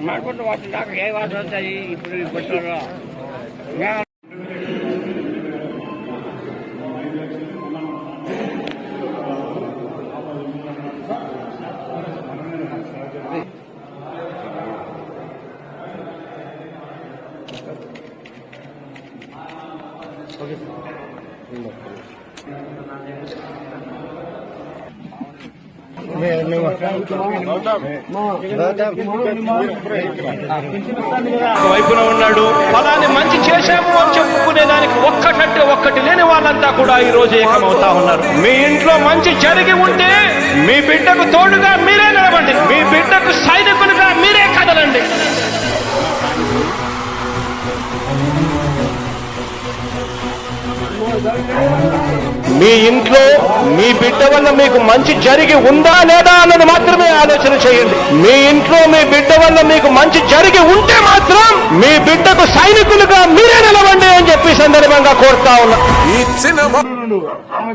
ಮಾಡ್ಕೊಂಡು ವಾಸ ఇప్పుడు పెట్టారు వైపున ఉన్నాడు. ఫలాన్ని మంచి చేశాము అని చెప్పుకునేదానికి ఒక్కటి లేని వాళ్ళంతా కూడా ఈ రోజు ఏకమవుతా ఉన్నారు. మీ ఇంట్లో మంచి జరిగి ఉంటే మీ బిడ్డకు తోడుగా మీరే నిలబండి, మీ బిడ్డకు సైనికులుగా మీరే కదలండి. మీ ఇంట్లో మీ బిడ్డ వల్ల మీకు మంచి జరిగి ఉందా లేదా అన్నది మాత్రమే ఆలోచన చేయండి. మీ ఇంట్లో మీ బిడ్డ వల్ల మీకు మంచి జరిగి ఉంటే మాత్రం మీ బిడ్డకు సైనికులుగా మీరే నిలవండి అని చెప్పి సందర్భంగా కోరుతా ఉన్నా. ఆమె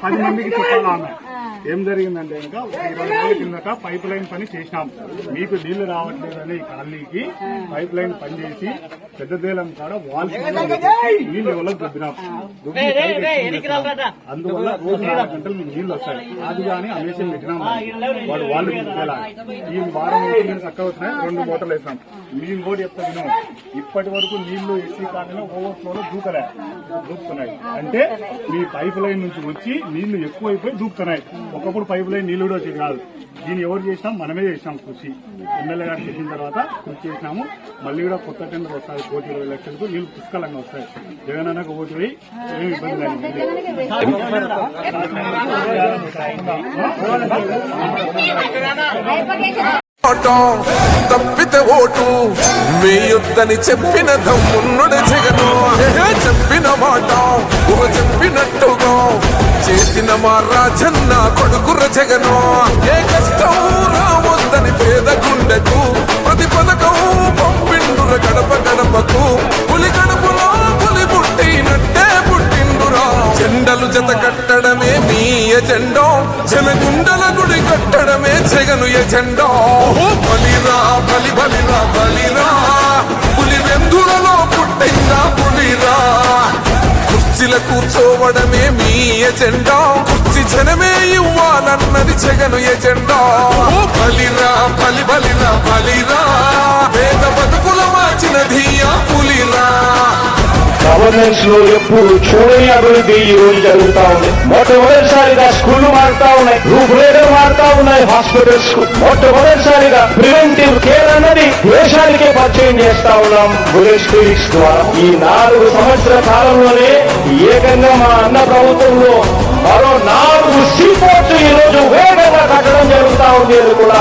10 మందికి చెప్పాలి. ఆమె ఏం జరిగిందంటే ఇంకా 20 రోజుల కిందట పైప్ లైన్ పని చేసినాం. మీకు నీళ్లు రావట్లేదని కాలనీకి పైప్ లైన్ పని చేసి పెద్దదేలం కాడ వాల్స్ నీళ్లు ఎవరికి దుబ్బినాం. అందువల్ల రోజు 4 గంటలు మీకు నీళ్లు వస్తాయి. అది కానీ అమేషన్ పెట్టినాం. వాళ్ళు ఈ వారం నీళ్ళు చక్కగా వచ్చినాయి. 2 మోటార్లు వేసినాం. మేము కూడా చెప్తా విన్నాం. ఇప్పటి వరకు నీళ్లు ఎస్సీ కాలనీలో ఓవర్ఫ్లోలో దూకుతున్నాయి. అంటే మీ పైప్ లైన్ నుంచి వచ్చి నీళ్లు ఎక్కువైపోయి దూకుతున్నాయి. ఒకప్పుడు పైప్ లైన్ నీళ్లు కూడా వచ్చేది కాదు. దీన్ని ఎవరు చేసినాం? మనమే చేసినాం. కృషి ఎమ్మెల్యే గారు చేసిన తర్వాత కృషి చేసినాము. మళ్ళీ కూడా కొత్త టెండర్ వస్తాయి. 1,20,00,000కు నీళ్లు పుష్కలంగా వస్తాయి. జగన్ అన్నకు ఓటు వేయి, ఏమి ఇబ్బంది లేదు. తప్పితే ఓటు వేయొద్దని చెప్పిన దమ్మున్నడు జగను. చెప్పిన మాట చెప్పినట్టుగా చేసిన మా రాజన్న కొడుకుర జగను. ఏ కష్టం రావద్దని పేద గుండెకు ప్రతి పథకం పంపిండుర గడప గడపకు. పులి గడపలో పులి పుట్టినట్టే పుట్టిండురా. జెండలు జత కట్టడమే మీ ఎజెండా, జనగుండల గుడి కట్టడమే జగను ఎజెండా. బలిరా బలిరా బలిరా, పులి వెందులలో పుట్టిందా పులిరా. కుర్చీల కూర్చోవడమే మీ ఎజెండా, కుర్చీ జనమే ఇవ్వాలన్నది జగను ఎజెండా. బలిరా బలిరా బలిరా, పేద బతుకుల మార్చినది ఆ పులిరా. గవర్నెన్స్ లో ఎప్పుడు చూడని అభివృద్ధి ఈ రోజు జరుగుతా ఉంది. మొట్టమొదటిసారిగా స్కూళ్లు మారుతా ఉన్నాయి, రూపురేఖలు మారుతా ఉన్నాయి. హాస్పిటల్స్ మొట్టమొదటిసారిగా ప్రివెంటివ్ కేర్ అన్నది దేశానికే పరిచయం చేస్తా ఉన్నాం బుల్లెట్ క్లినిక్స్ ద్వారా. ఈ 4 సంవత్సరాల కాలంలోనే ఏకంగా మా అన్న ప్రభుత్వంలో మరో 4 సీపోర్ట్స్ ఈ రోజు వేగంగా కట్టడం జరుగుతా ఉంది అని కూడా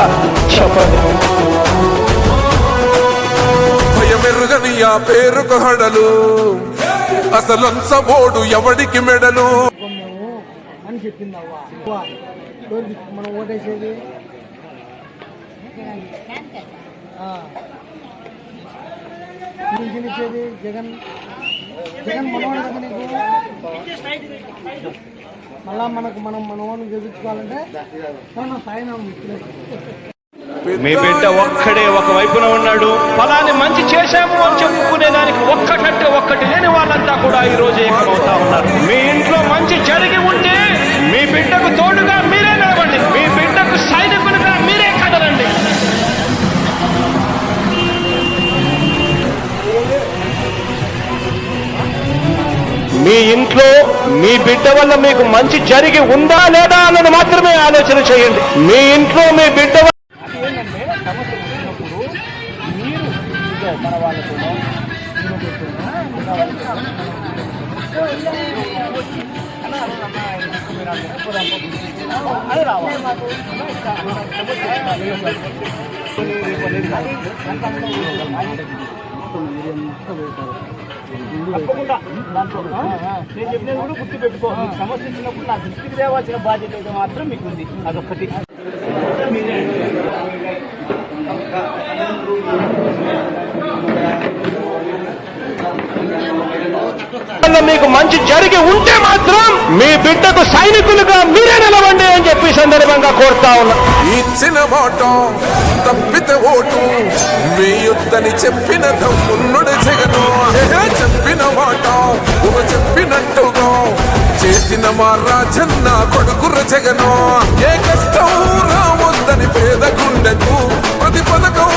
చెప్పండి. భయమెరుగని ఆ పేరుకు హడలు, అసలంచబోడు ఎవడికి మెడలు అని చెప్పింది అవ్వ. మనం ఓటేసేది ఇచ్చేది జగన్ మనవాడు కదా నీకు. మళ్ళా మనం మనవాడిని గెలుచుకోవాలంటే మన స్థాయి మీ బిడ్డ ఒక్కడే ఒక వైపున ఉన్నాడు. ఫలాన్ని మంచి చేశాము అని చెప్పుకునేదానికి ఒక్కటి లేని వాళ్ళంతా కూడా ఈ రోజు ఏకమవుతా ఉన్నారు. మీ ఇంట్లో మంచి జరిగి ఉంటే మీ బిడ్డకు తోడుగా మీరే నిలబండి, మీ బిడ్డకు సైనికులుగా మీరే కదలండి. మీ ఇంట్లో మీ బిడ్డ వల్ల మీకు మంచి జరిగి ఉందా లేదా అన్నది మాత్రమే ఆలోచన చేయండి. మీ ఇంట్లో మీ బిడ్డ సమస్య వచ్చినప్పుడు మీరు మన వాళ్ళతో అది రావాలి. తప్పకుండా దాంట్లో నేను చెప్పినది కూడా గుర్తు పెట్టుకో. సమస్య వచ్చినప్పుడు నా దృష్టికి తేవాల్సిన బాధ్యత అయితే మాత్రం మీకుంది. అదొక్కటి. మీకు మంచి జరిగి ఉంటే మాత్రం మీ బిడ్డకు సైనికులుగా మీరే నిలవండి అని చెప్పి సందర్భంగా కోరుతా ఉన్నా. ఇచ్చిన మాట తప్పితే ఓటు వేయొద్దని చెప్పిన తమ్మున్నడు జగను. చెప్పిన మాట చెప్పినట్టుగా చేసిన మా రాజన్న కొడుకుర జగను. ఏ కష్టం రావద్దని పేద గుండెకు ప్రతి పథకం